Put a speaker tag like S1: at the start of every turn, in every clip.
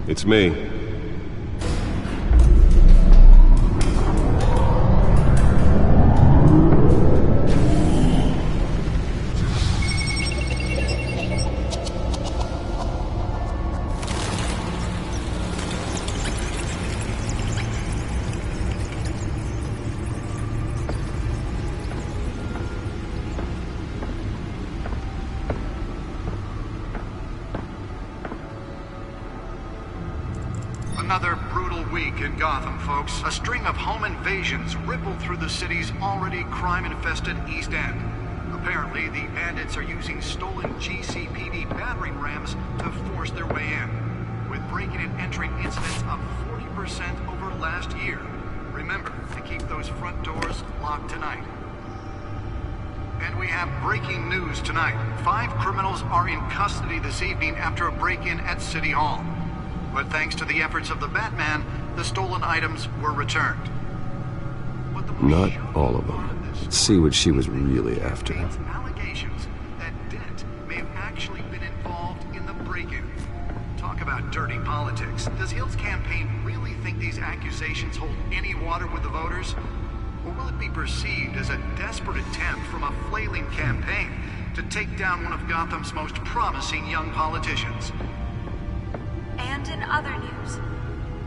S1: It's me.
S2: Another brutal week in Gotham, folks. A string of home invasions rippled through the city's already crime-infested East End. Apparently, the bandits are using stolen GCPD battering rams to force their way in, with breaking and entering incidents up 40% over last year. Remember to keep those front doors locked tonight. And we have breaking news tonight. 5 criminals are in custody this evening after a break-in at City Hall. But thanks to the efforts of the Batman, the stolen items were returned.
S1: Not all of them. Let's see what she was really after.
S2: Allegations that Dent may have actually been involved in the break-in. Talk about dirty politics. Does Hill's campaign really think these accusations hold any water with the voters? Or will it be perceived as a desperate attempt from a flailing campaign to take down one of Gotham's most promising young politicians?
S3: And in other news,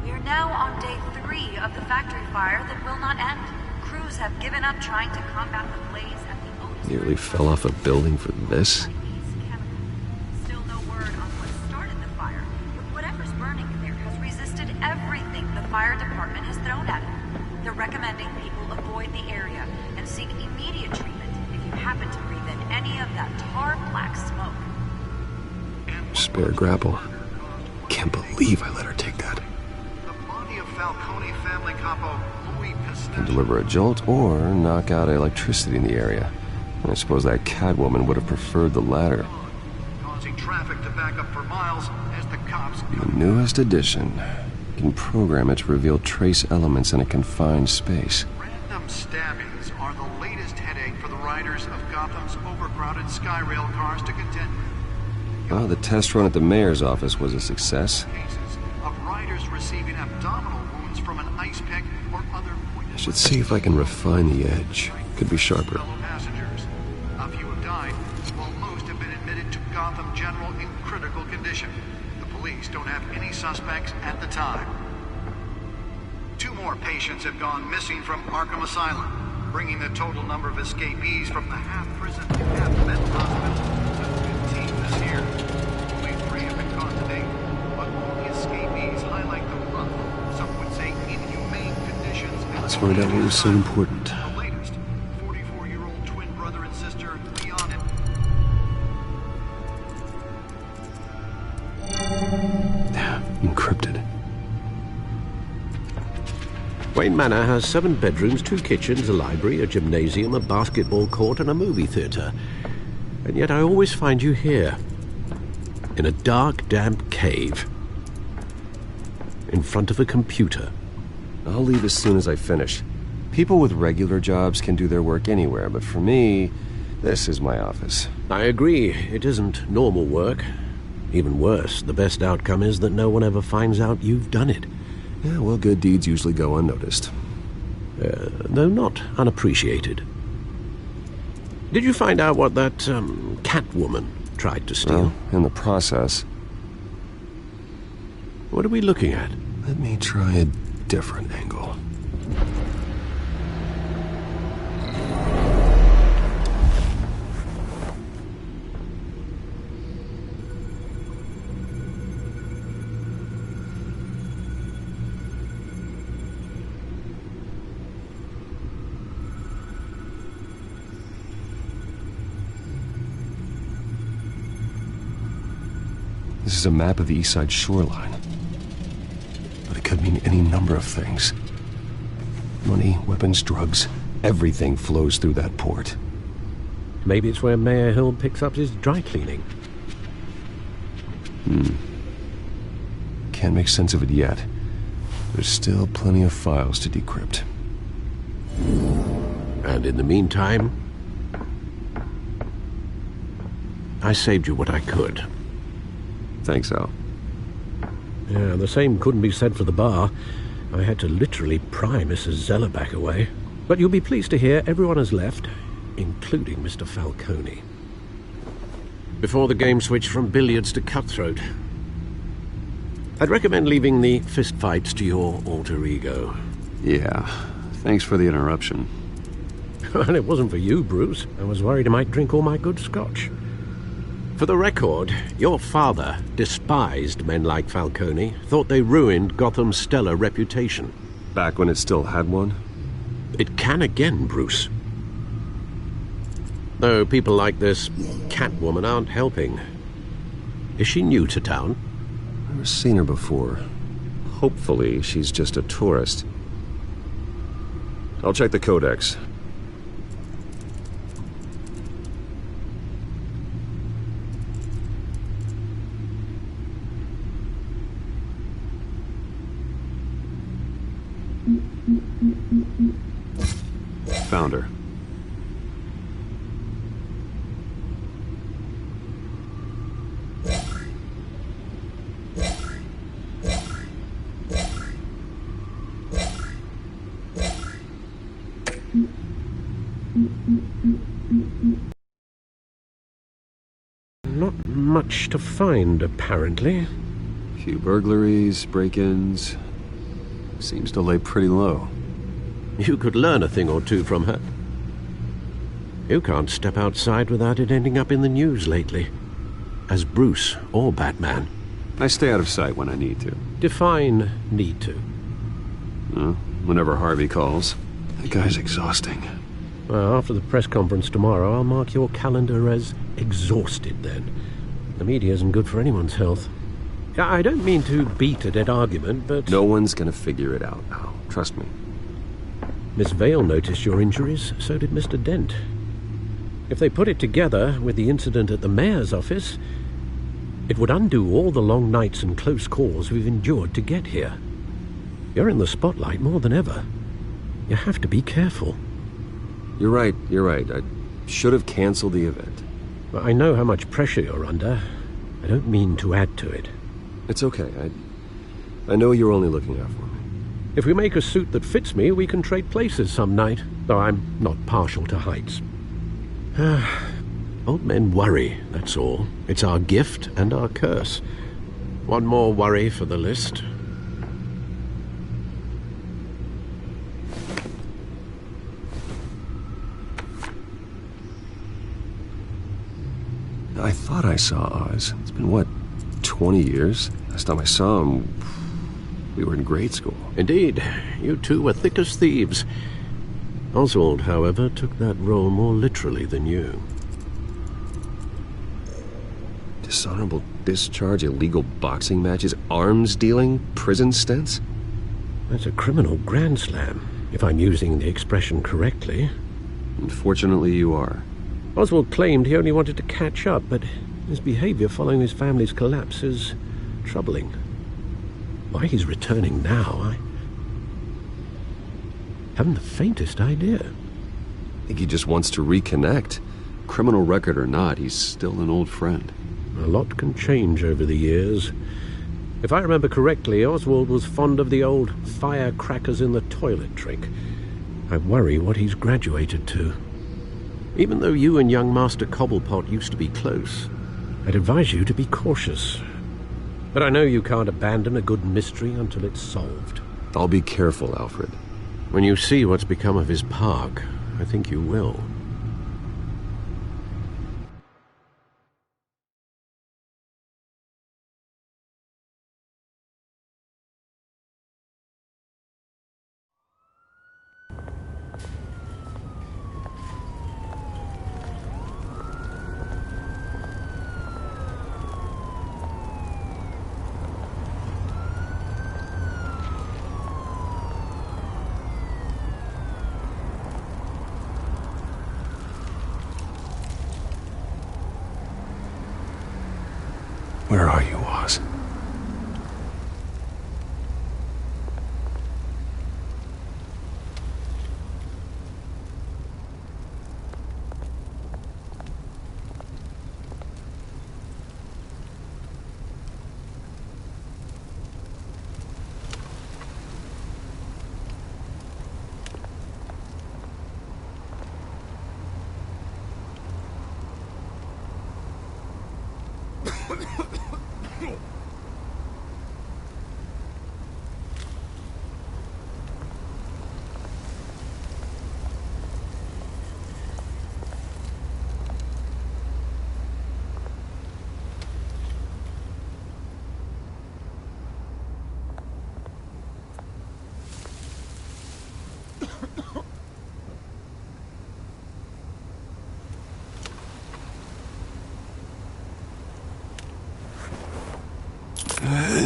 S3: we are now on day 3 of the factory fire that will not end. Crews have given up trying to combat the blaze at the Otis.
S1: Nearly fell off a building for this.
S3: Still no word on what started the fire, but whatever's burning there has resisted everything the fire department has thrown at it. They're recommending people avoid the area and seek immediate treatment if you happen to breathe in any of that tar black smoke.
S1: Spare grapple. Can't believe I let her take that.
S2: The body of Falcone family capo Louis Pistachio
S1: Can deliver a jolt or knock out electricity in the area. I suppose that Catwoman would have preferred the latter.
S2: causing traffic to back up for miles as the cops...
S1: The newest addition. Can program it to reveal trace elements in a confined space.
S2: Random stabbings are the latest headache for the riders of Gotham's overcrowded Skyrail cars to contend with.
S1: Well, the test run at the mayor's office was a success.
S2: Cases of riders receiving abdominal wounds from an ice pick or other poison.
S1: I should see if I can refine the edge. Could be sharper.
S2: Fellow passengers. A few have died, while most have been admitted to Gotham General in critical condition. The police don't have any suspects at the time. 2 more patients have gone missing from Arkham Asylum, bringing the total number of escapees from the half-prison, half-mental hospital to 15 this year. Only 3 have been caught to date, but all the escapees highlight the rough, some would say inhumane conditions.
S1: Let's find out what was so important.
S2: The latest, 44-year-old twin brother and sister, Leon and...
S1: Encrypted.
S4: Wayne Manor has 7 bedrooms, 2 kitchens, a library, a gymnasium, a basketball court, and a movie theatre. And yet I always find you here, in a dark, damp cave, in front of a computer.
S1: I'll leave as soon as I finish. People with regular jobs can do their work anywhere, but for me, this is my office.
S4: I agree, it isn't normal work. Even worse, the best outcome is that no one ever finds out you've done it.
S1: Yeah, well, good deeds usually go unnoticed.
S4: Though not unappreciated. Did you find out what that, Catwoman tried to steal?
S1: Well, in the process.
S4: What are we looking at?
S1: Let me try a different angle. This is a map of the East Side shoreline. But it could mean any number of things. Money, weapons, drugs, everything flows through that port.
S4: Maybe it's where Mayor Hill picks up his dry cleaning.
S1: Can't make sense of it yet. There's still plenty of files to decrypt.
S4: And in the meantime, I saved you what I could.
S1: Thanks, Al.
S4: Yeah, the same couldn't be said for the bar. I had to literally pry Mrs. Zeller back away. But you'll be pleased to hear everyone has left, including Mr. Falcone. Before the game switched from billiards to cutthroat. I'd recommend leaving the fistfights to your alter ego.
S1: Yeah, thanks for the interruption.
S4: Well, it wasn't for you, Bruce. I was worried I might drink all my good scotch. For the record, your father despised men like Falcone, thought they ruined Gotham's stellar reputation.
S1: Back when it still had one?
S4: It can again, Bruce. Though people like this Catwoman aren't helping. Is she new to town?
S1: Never seen her before. Hopefully, she's just a tourist. I'll check the codex. Found her.
S4: Not much to find, apparently.
S1: Few burglaries, break-ins. Seems to lay pretty low.
S4: You could learn a thing or two from her. You can't step outside without it ending up in the news lately. As Bruce or Batman.
S1: I stay out of sight when I need to.
S4: Define need to.
S1: Whenever Harvey calls. That guy's exhausting.
S4: Well, after the press conference tomorrow, I'll mark your calendar as exhausted then. The media isn't good for anyone's health. I don't mean to beat a dead argument, but...
S1: No one's gonna figure it out now. Trust me.
S4: Miss Vale noticed your injuries, so did Mr. Dent. If they put it together with the incident at the mayor's office, it would undo all the long nights and close calls we've endured to get here. You're in the spotlight more than ever. You have to be careful.
S1: You're right. I should have canceled the event.
S4: I know how much pressure you're under. I don't mean to add to it.
S1: It's okay. I know you're only looking out for me.
S4: If we make a suit that fits me, we can trade places some night, though I'm not partial to heights. Old men worry, that's all. It's our gift and our curse. One more worry for the list.
S1: I thought I saw Oz. It's been, what, 20 years? Last time I saw him, we were in grade school.
S4: Indeed, you two were thick as thieves. Oswald, however, took that role more literally than you.
S1: Dishonorable discharge, illegal boxing matches, arms dealing, prison stints?
S4: That's a criminal grand slam, if I'm using the expression correctly.
S1: Unfortunately, you are.
S4: Oswald claimed he only wanted to catch up, but his behavior following his family's collapse is troubling. Why he's returning now, I haven't the faintest idea.
S1: I think he just wants to reconnect. Criminal record or not, he's still an old friend.
S4: A lot can change over the years. If I remember correctly, Oswald was fond of the old firecrackers in the toilet trick. I worry what he's graduated to. Even though you and young Master Cobblepot used to be close, I'd advise you to be cautious. But I know you can't abandon a good mystery until it's solved.
S1: I'll be careful, Alfred.
S4: When you see what's become of his park, I think you will.
S1: Where are you, Oz?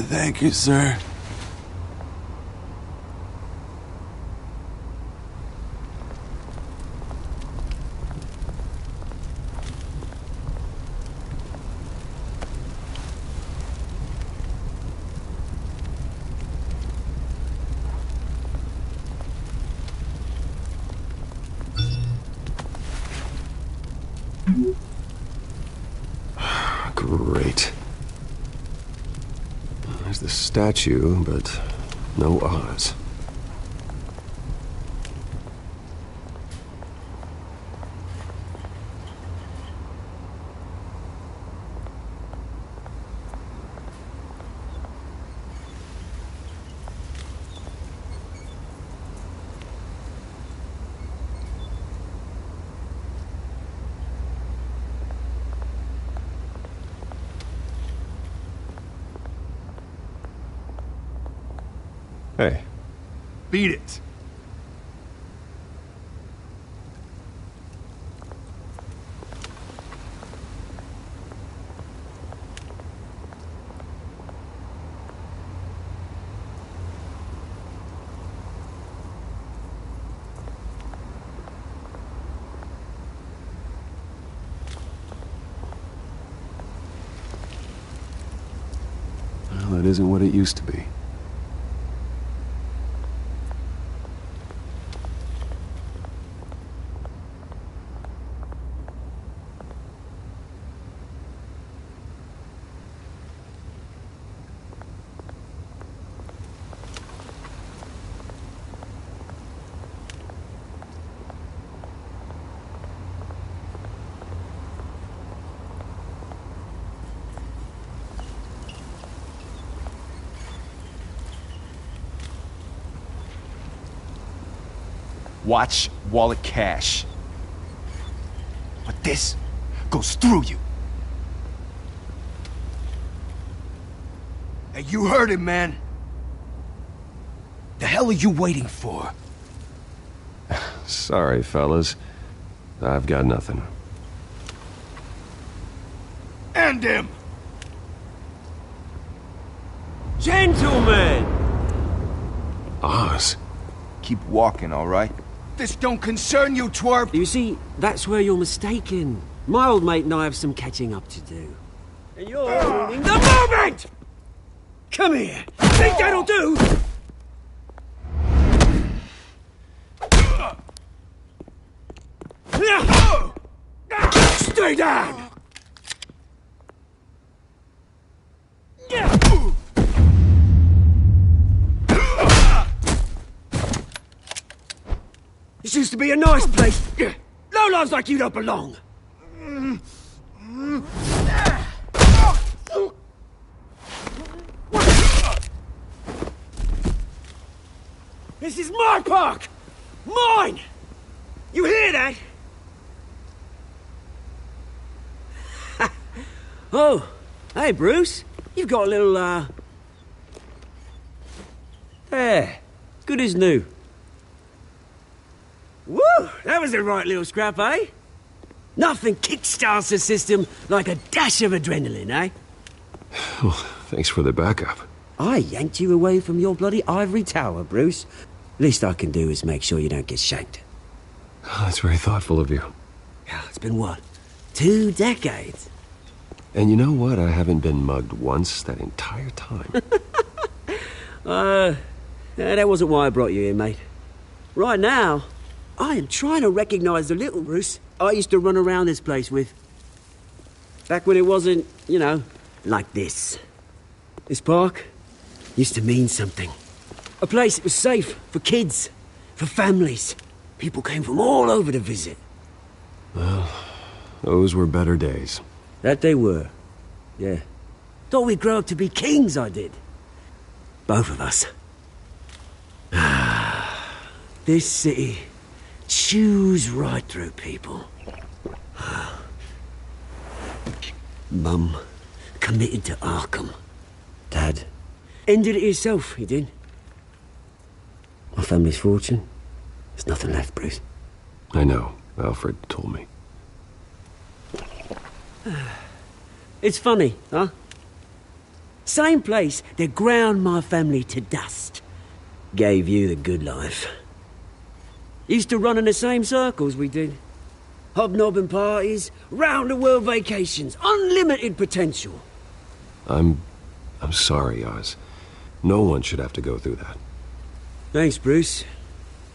S1: Thank you, sir. Great. There's the statue, but no Oz. Hey.
S5: Beat it.
S1: Well, it isn't what it used to be.
S5: Watch wallet cash. But this goes through you. Hey, you heard him, man. The hell are you waiting for?
S1: Sorry, fellas. I've got nothing.
S5: End him!
S6: Gentlemen!
S1: Oz?
S5: Keep walking, all right? This don't concern you, twerp!
S6: You see, that's where you're mistaken. My old mate and I have some catching up to do. And you're ruining the moment! Come here! Think that'll do? Stay down! This used to be a nice place. Lowlifes like you don't belong. This is my park! Mine! You hear that? Oh, hey Bruce. You've got a little, There. Good as new. Woo! That was a right little scrap, eh? Nothing kickstarts the system like a dash of adrenaline, eh?
S1: Well, thanks for the backup.
S6: I yanked you away from your bloody ivory tower, Bruce. Least I can do is make sure you don't get shanked.
S1: Oh, that's very thoughtful of you.
S6: Yeah, it's been what? 2 decades?
S1: And you know what? I haven't been mugged once that entire time.
S6: That wasn't why I brought you here, mate. Right now, I am trying to recognize the little Bruce I used to run around this place with. Back when it wasn't, you know, like this. This park used to mean something. A place that was safe for kids, for families. People came from all over to visit.
S1: Well, those were better days.
S6: That they were. Yeah. Thought we'd grow up to be kings, I did. Both of us. This city chews right through people. Mum committed to Arkham. Dad ended it himself, he did. My family's fortune. There's nothing left, Bruce.
S1: I know. Alfred told me.
S6: It's funny, huh? Same place that ground my family to dust. Gave you the good life. Used to run in the same circles we did. Hobnobbing parties, round-the-world vacations, unlimited potential.
S1: I'm sorry, Oz. No one should have to go through that.
S6: Thanks, Bruce.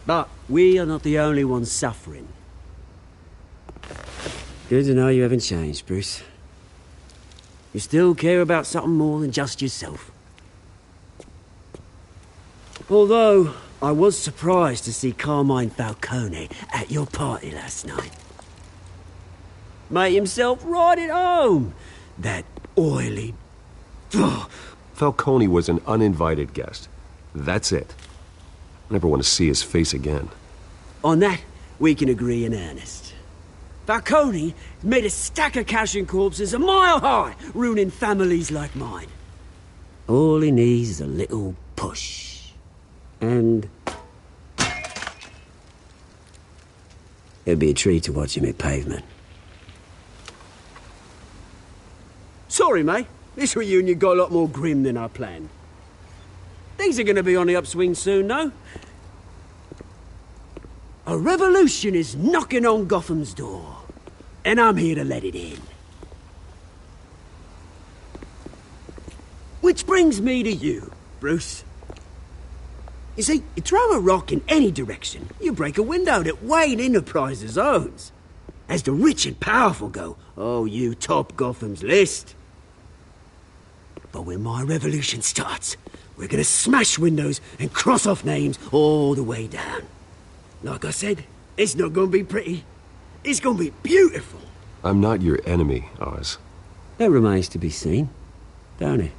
S6: But we are not the only ones suffering. Good to know you haven't changed, Bruce. You still care about something more than just yourself. Although, I was surprised to see Carmine Falcone at your party last night. Made himself right at home. That oily...
S1: Falcone was an uninvited guest. That's it. I never want to see his face again.
S6: On that, we can agree in earnest. Falcone made a stack of cash and corpses a mile high, ruining families like mine. All he needs is a little push. And... it'd be a treat to watch him hit pavement. Sorry, mate. This reunion got a lot more grim than I planned. Things are going to be on the upswing soon, though. A revolution is knocking on Gotham's door, and I'm here to let it in. Which brings me to you, Bruce. You see, you throw a rock in any direction, you break a window that Wayne Enterprises owns. As the rich and powerful go, oh, you top Gotham's list. But when my revolution starts, we're gonna smash windows and cross off names all the way down. Like I said, it's not gonna be pretty. It's gonna be beautiful.
S1: I'm not your enemy, Oz.
S6: That remains to be seen, don't it?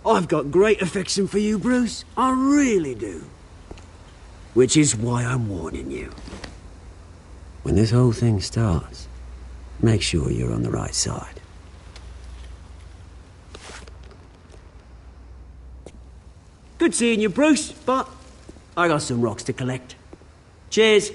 S6: I've got great affection for you, Bruce. I really do. Which is why I'm warning you. When this whole thing starts, make sure you're on the right side. Good seeing you, Bruce, but I got some rocks to collect. Cheers.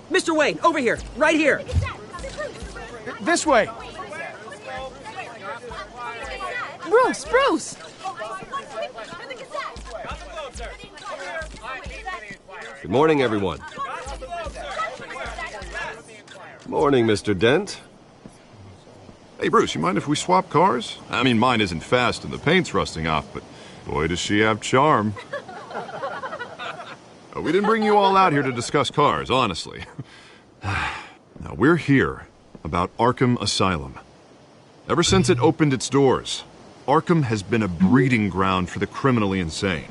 S6: Mr. Wayne, over here, right here.
S5: This way!
S7: Bruce!
S1: Good morning, everyone. Morning, Mr. Dent.
S8: Hey, Bruce, you mind if we swap cars? I mean, mine isn't fast and the paint's rusting off, but boy, does she have charm. We didn't bring you all out here to discuss cars, honestly. Now, we're here about Arkham Asylum. Ever since it opened its doors, Arkham has been a breeding ground for the criminally insane.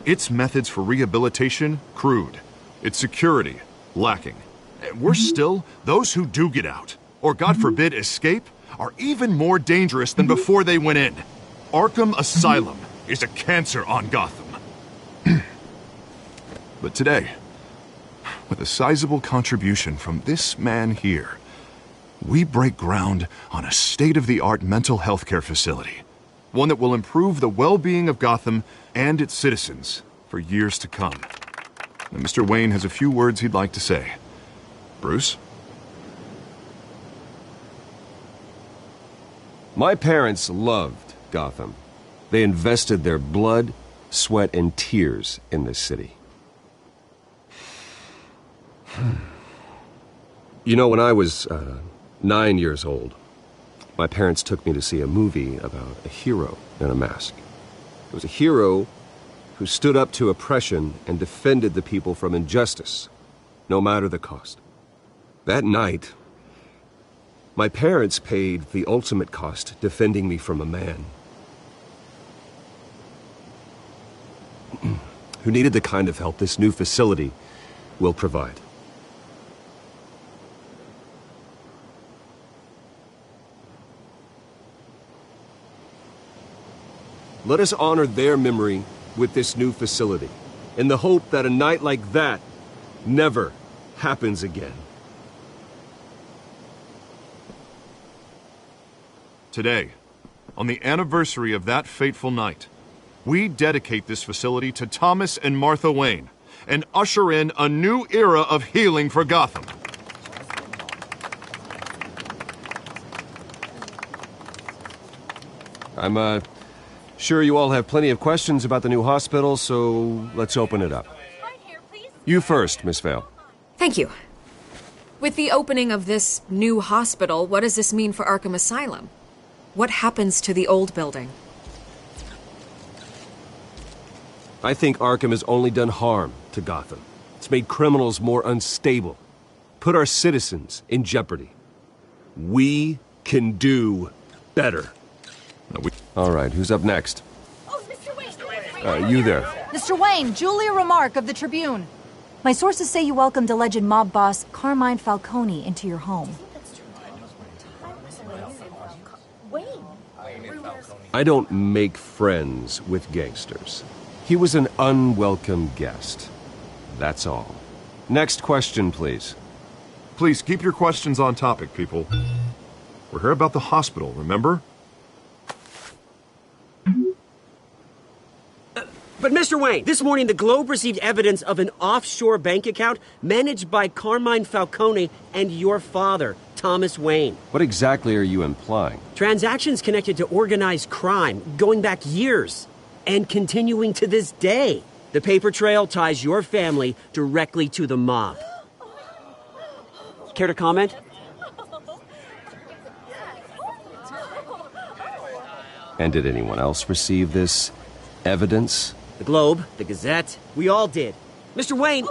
S8: Its methods for rehabilitation, crude. Its security, lacking. And worse still, those who do get out, or God forbid escape, are even more dangerous than before they went in. Arkham Asylum is a cancer on Gotham. But today, with a sizable contribution from this man here, We break ground on a state-of-the-art mental health care facility. One that will improve the well-being of Gotham and its citizens for years to come. And Mr. Wayne has a few words he'd like to say. Bruce?
S1: My parents loved Gotham. They invested their blood, sweat, and tears in this city. You know, when I was 9 years old, my parents took me to see a movie about a hero in a mask. It was a hero who stood up to oppression and defended the people from injustice, no matter the cost. That night, my parents paid the ultimate cost defending me from a man who needed the kind of help this new facility will provide. Let us honor their memory with this new facility, in the hope that a night like that never happens again.
S8: Today, on the anniversary of that fateful night, we dedicate this facility to Thomas and Martha Wayne and usher in a new era of healing for Gotham.
S1: I'm, sure you all have plenty of questions about the new hospital, so let's open it up. You first, Miss Vale.
S7: Thank you. With the opening of this new hospital, what does this mean for Arkham Asylum? What happens to the old building?
S1: I think Arkham has only done harm to Gotham. It's made criminals more unstable, put our citizens in jeopardy. We can do better. All right, who's up next?
S9: Oh, Mr. Wayne!
S1: You there.
S9: Mr. Wayne, Julia Remark of the Tribune. My sources say you welcomed alleged mob boss Carmine Falcone into your home.
S1: I don't make friends with gangsters. He was an unwelcome guest. That's all. Next question, please.
S8: Please keep your questions on topic, people. We're here about the hospital, remember?
S6: But Mr. Wayne, this morning the Globe received evidence of an offshore bank account managed by Carmine Falcone and your father, Thomas Wayne.
S1: What exactly are you implying?
S6: Transactions connected to organized crime going back years and continuing to this day. The paper trail ties your family directly to the mob. Care to comment?
S1: And did anyone else receive this evidence?
S6: The Globe, the Gazette, we all did. Mr. Wayne,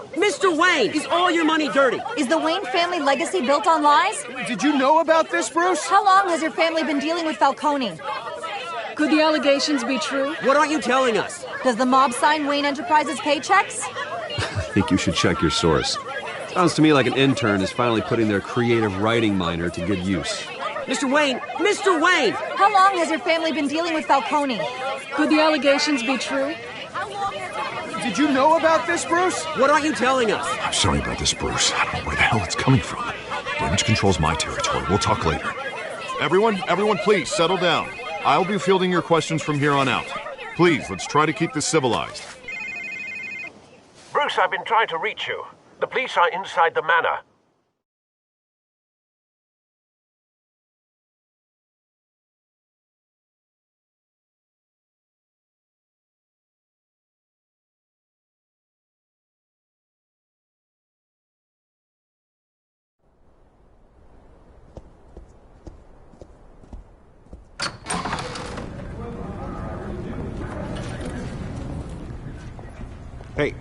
S6: is all your money dirty?
S9: Is the Wayne family legacy built on lies?
S5: Did you know about this, Bruce?
S9: How long has your family been dealing with Falcone?
S10: Could the allegations be true?
S6: What aren't you telling us?
S9: Does the mob sign Wayne Enterprises paychecks?
S1: I think you should check your source. Sounds to me like an intern is finally putting their creative writing minor to good use.
S6: Mr. Wayne!
S9: How long has your family been dealing with Falcone?
S10: Could the allegations be true?
S5: Did you know about this, Bruce?
S6: What aren't you telling us?
S8: I'm sorry about this, Bruce. I don't know where the hell it's coming from. Damage control's my territory. We'll talk later. Everyone, please, settle down. I'll be fielding your questions from here on out. Please, let's try to keep this civilized.
S4: Bruce, I've been trying to reach you. The police are inside the manor.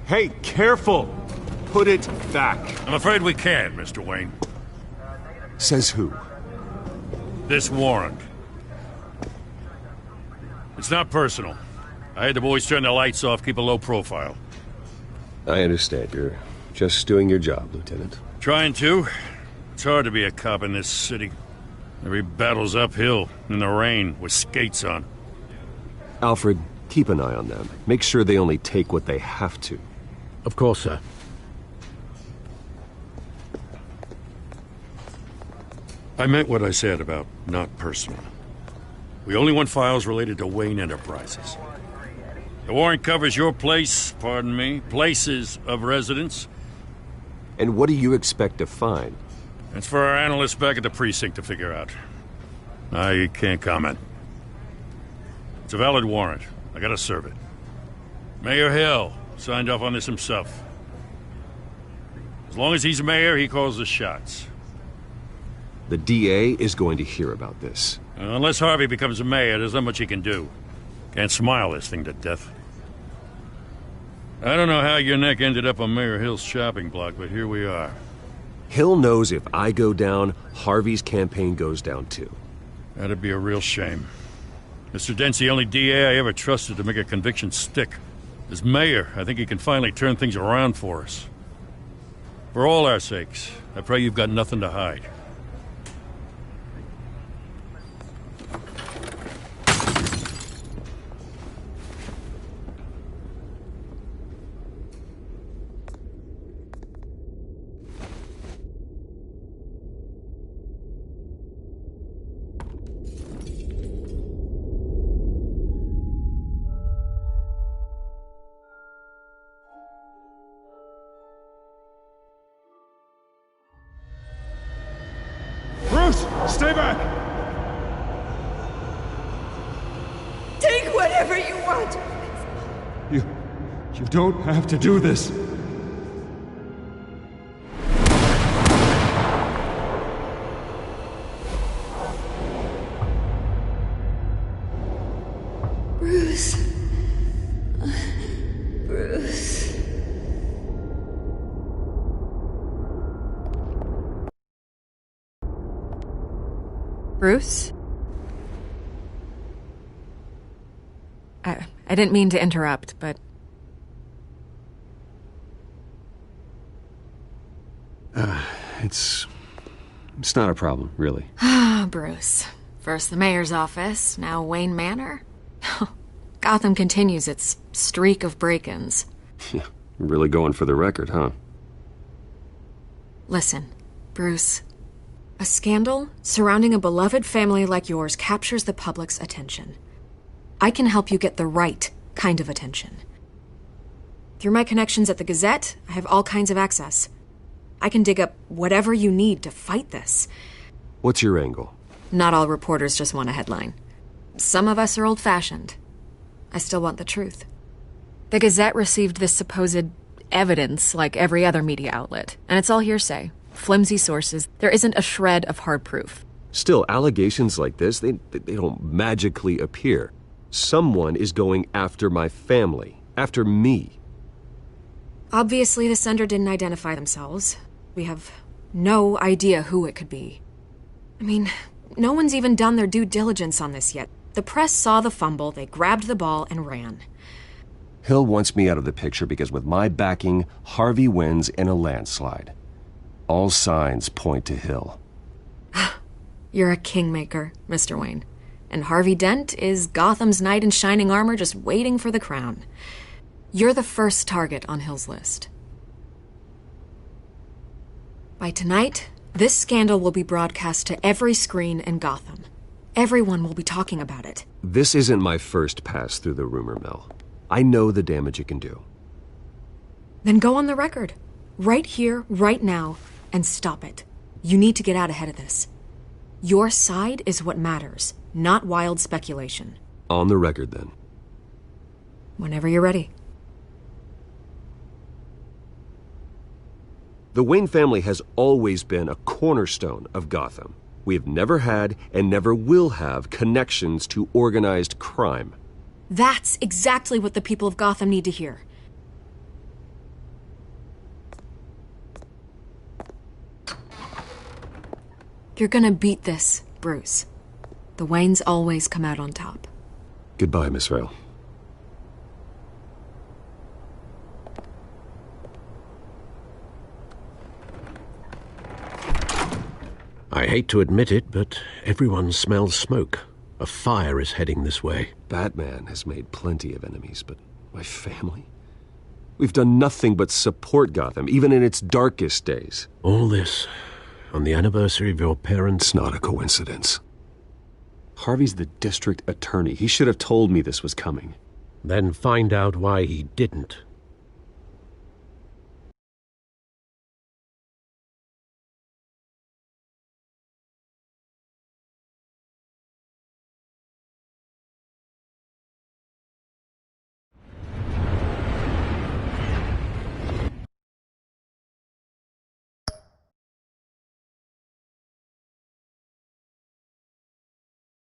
S1: Hey, careful! Put it back.
S11: I'm afraid we can't, Mr. Wayne.
S1: Says who?
S11: This warrant. It's not personal. I had the boys turn the lights off, keep a low profile.
S1: I understand. You're just doing your job, Lieutenant.
S11: Trying to. It's hard to be a cop in this city. Every battle's uphill, in the rain, with skates on.
S1: Alfred, keep an eye on them. Make sure they only take what they have to.
S4: Of course, sir.
S11: I meant what I said about not personal. We only want files related to Wayne Enterprises. The warrant covers your place, pardon me, places of residence.
S1: And what do you expect to find?
S11: That's for our analysts back at the precinct to figure out. I can't comment. It's a valid warrant. I gotta serve it. Mayor Hill signed off on this himself. As long as he's mayor, he calls the shots.
S1: The DA is going to hear about this.
S11: Unless Harvey becomes a mayor, there's not much he can do. Can't smile this thing to death. I don't know how your neck ended up on Mayor Hill's shopping block, but here we are.
S1: Hill knows if I go down, Harvey's campaign goes down too.
S11: That'd be a real shame. Mr. Dent's the only DA I ever trusted to make a conviction stick. As mayor, I think he can finally turn things around for us. For all our sakes, I pray you've got nothing to hide.
S12: Stay back!
S13: Take whatever you want!
S12: You don't have to do this.
S13: Bruce. Bruce.
S7: Bruce? I didn't mean to interrupt, but...
S1: It's not a problem, really.
S7: Ah, Bruce. First the mayor's office, now Wayne Manor. Gotham continues its streak of break-ins.
S1: Yeah, really going for the record, huh?
S7: Listen, Bruce. A scandal surrounding a beloved family like yours captures the public's attention. I can help you get the right kind of attention. Through my connections at the Gazette, I have all kinds of access. I can dig up whatever you need to fight this.
S1: What's your angle?
S7: Not all reporters just want a headline. Some of us are old-fashioned. I still want the truth. The Gazette received this supposed evidence like every other media outlet, and it's all hearsay. Flimsy sources. There isn't a shred of hard proof.
S1: Still, allegations like this, they don't magically appear. Someone is going after my family, after me.
S7: Obviously, the sender didn't identify themselves. We have no idea who it could be. I mean, no one's even done their due diligence on this yet. The press saw the fumble, they grabbed the ball and ran.
S1: Hill wants me out of the picture because with my backing, Harvey wins in a landslide. All signs point to Hill.
S7: You're a kingmaker, Mr. Wayne. And Harvey Dent is Gotham's knight in shining armor just waiting for the crown. You're the first target on Hill's list. By tonight, this scandal will be broadcast to every screen in Gotham. Everyone will be talking about it.
S1: This isn't my first pass through the rumor mill. I know the damage it can do.
S7: Then go on the record. Right here, right now, and stop it. You need to get out ahead of this. Your side is what matters, not wild speculation.
S1: On the record, then.
S7: Whenever you're ready.
S1: The Wayne family has always been a cornerstone of Gotham. We have never had and never will have connections to organized crime.
S7: That's exactly what the people of Gotham need to hear. You're gonna beat this, Bruce. The Waynes always come out on top.
S1: Goodbye, Miss Vale.
S4: I hate to admit it, but everyone smells smoke. A fire is heading this way.
S1: Batman has made plenty of enemies, but my family? We've done nothing but support Gotham, even in its darkest days.
S4: All this On the anniversary of your parents'...
S1: It's not a coincidence.
S14: Harvey's the district attorney. He should have told me this was coming.
S4: Then find out why he didn't.